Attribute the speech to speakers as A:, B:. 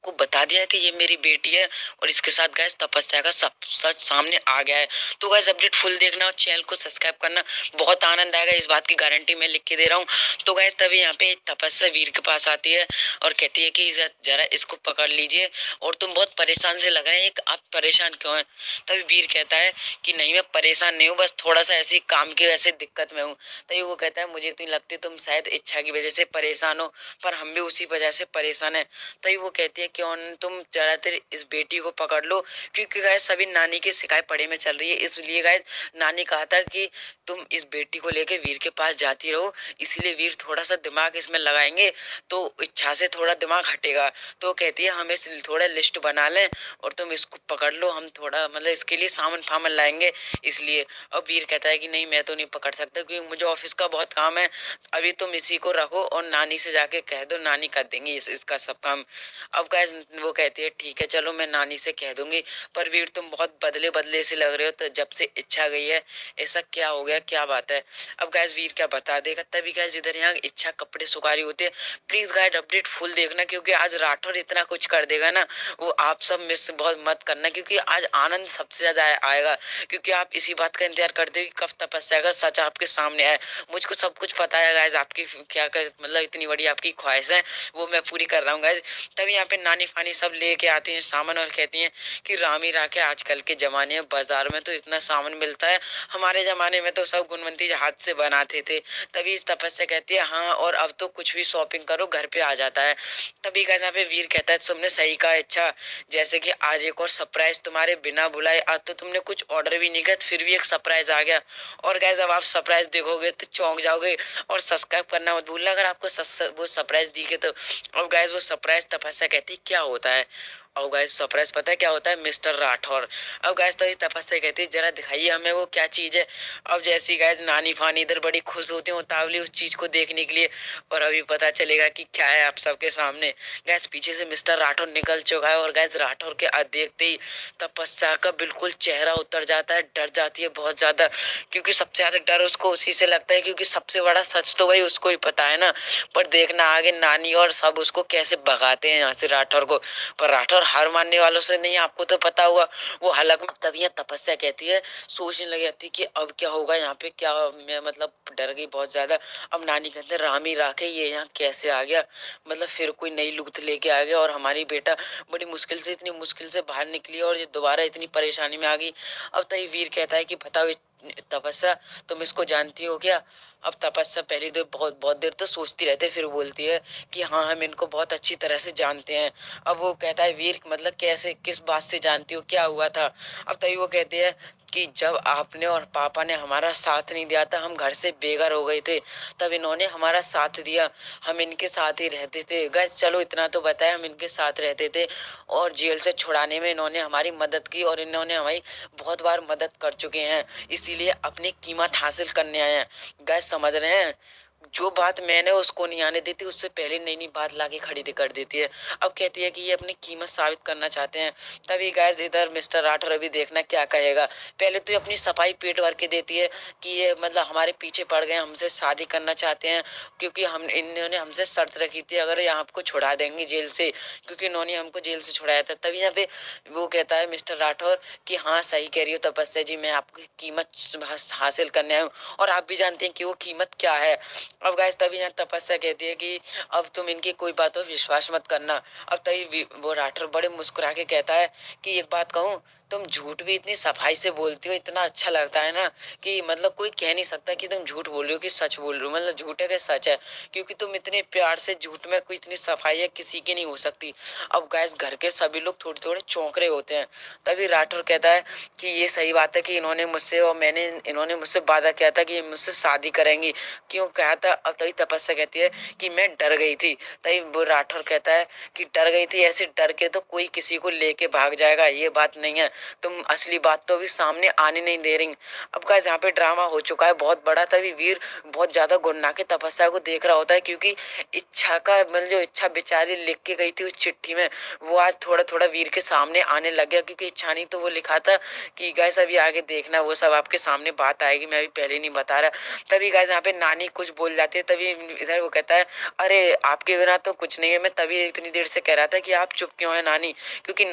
A: आपको बता दिया कि ये मेरी बेटी है और इसके साथ गैस तपस्या का सब सच सामने आ गया है। तो गैस अपडेट फुल देखना और चैनल को सब्सक्राइब करना, बहुत आनंद आएगा, इस बात की गारंटी मैं लिख के दे रहा हूँ। तो गैस तभी यहाँ पे तपस्या वीर के पास आती है और कहती है कि जरा इसको पकड़ लीजिए और तुम बहुत परेशान से लग रहे हैं, आप परेशान क्यों हैं? तभी वीर कहता है कि नहीं, मैं परेशान नहीं हूँ, बस थोड़ा सा ऐसी काम की वजह से दिक्कत में हूँ। तभी वो कहता है मुझे तो नहीं लगती तुम शायद इच्छा की वजह से परेशान हो, पर हम भी उसी वजह से परेशान है। तभी वो कहती है क्यों तुम ज्यादातर इस बेटी को पकड़ लो, क्योंकि गाइस सभी नानी की शिकायत पड़े में चल रही है, इसलिए गाइस नानी कहा था कि तुम इस बेटी को लेके वीर के पास जाती रहो, इसीलिए वीर थोड़ा सा दिमाग इसमें लगाएंगे तो इच्छा से थोड़ा दिमाग हटेगा। तो कहती है हम इस थोड़ा लिस्ट बना लें और तुम इसको पकड़ लो, हम थोड़ा मतलब इसके लिए सामान फामन लाएंगे इसलिए। अब वीर कहता है कि नहीं, मैं तो नहीं पकड़ सकता क्योंकि मुझे ऑफिस का बहुत काम है, अभी तुम इसी को रखो और नानी से जाके कह दो, नानी कर देंगी इसका सब काम। अब गाइस वो कहती है ठीक है चलो मैं नानी से कह दूंगी, पर वीर तुम बहुत बदले बदले से लग रहे हो, तो जब से इच्छा गई है ऐसा क्या हो गया, क्या बात है? अब गाइस वीर क्या बता देगा। तभी गाइस इधर यहाँ इच्छा कपड़े सुखारी होते हैं। प्लीज गाइस अपडेट फुल देखना, क्योंकि आज राठौर इतना कुछ कर देगा ना, वो आप सब मिस बहुत मत करना, क्योंकि आज आनंद सबसे ज्यादा आएगा, क्योंकि आप इसी बात का इंतजार करते हो कि कब तपस्या का सच आपके सामने आए। मुझको सब कुछ पता है गाइस, आपकी क्या कर मतलब इतनी बड़ी आपकी ख्वाहिश है वो मैं पूरी कर रहा हूँ गाइस। तभी यहाँ पे नानी फानी सब लेके आती हैं सामान और कहती हैं कि रामी राके आजकल के जमाने में बाजार में तो इतना सामान मिलता है, हमारे जमाने में तो सब गुणवंती हाथ से बनाते थे। तभी इस तपस्या कहती है हाँ, और अब तो कुछ भी शॉपिंग करो घर पे आ जाता है। तभी कहते यहाँ पे वीर कहता है तुमने सही कहा इच्छा, जैसे कि आज एक और सरप्राइज तुम्हारे बिना बुलाए, आज तो तुमने कुछ ऑर्डर भी नहीं किया फिर भी एक सरप्राइज आ गया। और गाइस अब आप सरप्राइज देखोगे तो चौंक जाओगे, और सब्सक्राइब करना मत भूलना अगर आपको वो सरप्राइज दिखे तो। अब गाइस वो सरप्राइज तपस्या कहती क्या होता है? अब गाइस सरप्राइज पता है क्या होता है? मिस्टर राठौर। अब गाइस तो तपस्या कहती है जरा दिखाइए हमें वो क्या चीज है। अब जैसी गाइस नानी फानी इधर बड़ी खुश होती है उतावली उस चीज को देखने के लिए, और अभी पता चलेगा कि क्या है आप सबके सामने। गैस पीछे से मिस्टर राठौर निकल चुका है और गैस राठौर के देखते ही तपस्या का बिल्कुल चेहरा उतर जाता है, डर जाती है बहुत ज्यादा, क्योंकि सबसे ज्यादा डर उसको उसी से लगता है, क्योंकि सबसे बड़ा सच तो भाई उसको ही पता है ना। पर देखना आगे नानी और सब उसको कैसे भगाते हैं यहाँ से राठौर को। पर राठौर हार मानने वालों से नहीं, आपको तो पता हुआ वो हलक में। तभी तपस्या कहती है, सोचने लगी जाती कि अब क्या होगा यहाँ पे, क्या मैं मतलब डर गई बहुत ज्यादा। अब नानी कहते रामी राखे ये यहाँ कैसे आ गया, मतलब फिर कोई नई लुगत लेके आ गया और हमारी बेटा बड़ी मुश्किल से इतनी मुश्किल से बाहर निकली और ये दोबारा इतनी परेशानी में आ गई। अब तभी वीर कहता है कि बताओ तपस्या तुम इसको जानती हो क्या? अब तपस्या पहली तो बहुत बहुत देर तो सोचती रहती है, फिर बोलती है कि हाँ हम इनको बहुत अच्छी तरह से जानते हैं। अब वो कहता है वीर मतलब कैसे, किस बात से जानती हो, क्या हुआ था? अब तभी वो कहती है कि जब आपने और पापा ने हमारा साथ नहीं दिया था, हम घर से बेघर हो गए थे, तब इन्होंने हमारा साथ दिया, हम इनके साथ ही रहते थे। गैस चलो इतना तो बताया, हम इनके साथ रहते थे और जेल से छुड़ाने में इन्होंने हमारी मदद की और इन्होंने हमारी बहुत बार मदद कर चुके हैं, इसीलिए अपनी कीमत हासिल करने आए हैं। गैस समझ रहे हैं, जो बात मैंने उसको नहीं आने देती उससे पहले नई नई बात लाके खड़ी कर देती है। अब कहती है कि ये अपनी कीमत साबित करना चाहते हैं। तभी गाइस इधर मिस्टर राठौर अभी देखना क्या कहेगा। पहले तो ये अपनी सफाई पेट भर के देती है कि ये मतलब हमारे पीछे पड़ गए, हमसे शादी करना चाहते हैं, क्योंकि हम इन्होंने हमसे शर्त रखी थी अगर ये आपको छुड़ा देंगे जेल से, क्योंकि इन्होंने हमको जेल से छुड़ाया था। तभी यहाँ पे वो कहता है मिस्टर राठौर कि हाँ सही कह रही हो तपस्या जी, मैं आपकी कीमत हासिल करने आया हूँ और आप भी जानते हैं कि वो कीमत क्या है। अब गाइस तभी यहाँ तपस्या कहती है कि अब तुम इनकी कोई बात हो विश्वास मत करना। अब तभी वो राठौर बड़े मुस्कुरा के कहता है कि एक बात कहूँ, तुम झूठ भी इतनी सफाई से बोलती हो, इतना अच्छा लगता है ना कि मतलब कोई कह नहीं सकता कि तुम झूठ बोल रही हो कि सच बोल रही हो, मतलब झूठ है कि सच है, क्योंकि तुम इतने प्यार से झूठ में कोई इतनी सफाई है किसी की नहीं हो सकती। अब गैस घर के सभी लोग थोड़े थोड़े चौंक रहे होते हैं। तभी राठौर कहता है कि ये सही बात है कि इन्होंने मुझसे और मैंने इन्होंने मुझसे वादा किया था कि मुझसे शादी करेंगी, क्यों कहा था? अब तभी तपस्या कहती है कि मैं डर गई थी। तभी वो राठौर कहता है कि डर गई थी, ऐसे डर के तो कोई किसी को लेके भाग जाएगा, ये बात नहीं है। तुम असली बात तो अभी सामने आने नहीं दे रही। अब गाइस यहाँ पे ड्रामा हो चुका है बहुत बड़ा। तभी वीर बहुत ज्यादा गुन्ना के तपस्या को देख रहा होता है, क्योंकि इच्छा का मतलब जो इच्छा बेचारी लिख के गई थी उस चिट्ठी में, वो आज थोड़ा थोड़ा वीर के सामने आने लग गया। क्योंकि इच्छा नहीं तो वो लिखा था कि गाइस अभी आगे देखना, वो सब आपके सामने बात आएगी, मैं अभी पहले नहीं बता रहा। तभी गाइस यहाँ पे नानी कुछ बोल जाती है। तभी इधर वो कहता है अरे आपके बिना तो कुछ नहीं है। मैं तभी इतनी देर से कह रहा था कि आप चुप क्यों है नानी, क्योंकि